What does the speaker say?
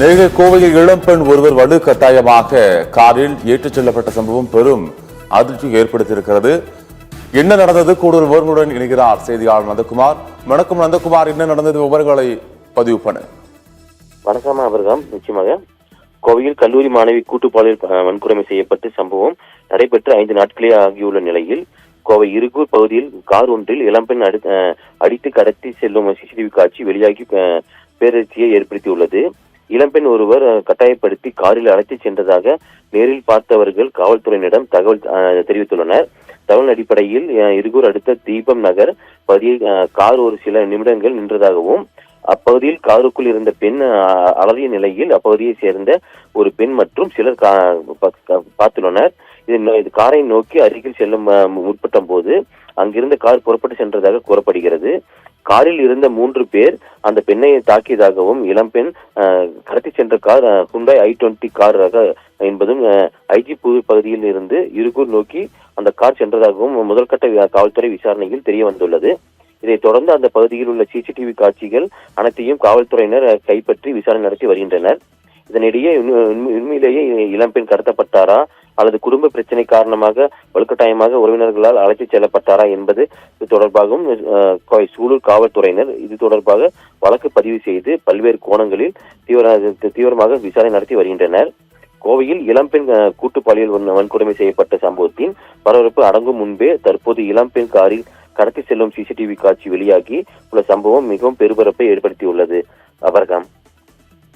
நெல்லை கோவையில் இளம்பெண் ஒருவர் வலுக்கட்டாயமாக காரில் ஏற்றிச் செல்லப்பட்ட சம்பவம் பெரும் அதிர்ச்சி ஏற்படுத்தியிருக்கிறது. என்ன நடந்தது? கூடுதல் விவரங்களுடன் இணைகிறார் செய்தியாளர் நந்தகுமார். வணக்கம் நந்தகுமார், என்ன நடந்தது? விவரங்களை பதிவு பண்ண. வணக்கம் அவர்தான். நிச்சயமாக கோவையில் கல்லூரி மாணவி கூட்டு பாலியல் வன்கொடுமை செய்யப்பட்ட சம்பவம் நடைபெற்று 5 நாட்களே ஆகியுள்ள நிலையில் கோவை இருகூர் பகுதியில் கார் ஒன்றில் இளம்பெண் அடித்து கடத்தி செல்லும் சிசிடிவி காட்சி வெளியாகி பேரதிர்ச்சியை ஏற்படுத்தியுள்ளது. இளம்பெண் ஒருவர் கட்டாயப்படுத்தி காரில் அழைத்துச் சென்றதாக நேரில் பார்த்தவர்கள் காவல்துறையினரிடம் தகவல் தெரிவித்துள்ளனர். தகவல் அடிப்படையில் இருகூர் அடுத்த தீபம் நகர் பகுதியில் கார் ஒரு சில நிமிடங்கள் நின்றதாகவும் அப்பகுதியில் காருக்குள் இருந்த பெண் அலறிய நிலையில் அப்பகுதியை சேர்ந்த ஒரு பெண் மற்றும் சிலர் பார்த்துள்ளனர். இது காரை நோக்கி அருகில் செல்ல முற்பட்ட போது அங்கிருந்த கார் புறப்பட்டு சென்றதாக கூறப்படுகிறது. காரில் இருந்த 3 பேர் அந்த பெண்ணை தாக்கியதாகவும் இளம்பெண் கடத்தி சென்ற கார் ஹுண்டாய் i20 கார் ரக என்பதும் ஐஜி பகுதியில் இருந்து இருகூர் நோக்கி அந்த கார் சென்றதாகவும் முதல்கட்ட காவல்துறை விசாரணையில் தெரிய வந்துள்ளது. இதைத் தொடர்ந்து அந்த பகுதியில் உள்ள சிசிடிவி காட்சிகள் அனைத்தையும் காவல்துறையினர் கைப்பற்றி விசாரணை நடத்தி வருகின்றனர். இதனிடையே உண்மையிலேயே இளம்பெண் கடத்தப்பட்டாரா அல்லது குடும்ப பிரச்சனை காரணமாக வலுக்கட்டாயமாக உறவினர்களால் அழைத்துச் செல்லப்பட்டாரா என்பது தொடர்பாகவும் சூலூர் காவல்துறையினர் இது தொடர்பாக வழக்கு பதிவு செய்து பல்வேறு கோணங்களில் தீவிரமாக விசாரணை நடத்தி வருகின்றனர். கோவையில் இளம்பெண் கூட்டு பாலியல் வன்கொடுமை செய்யப்பட்ட சம்பவத்தின் பரபரப்பு அடங்கும் முன்பே தற்போது இளம்பெண் காரில் கடத்தி செல்லும் சிசிடிவி காட்சி வெளியாகி உள்ள சம்பவம் மிகவும் பெருபரப்பை ஏற்படுத்தியுள்ளது. அவர்கம்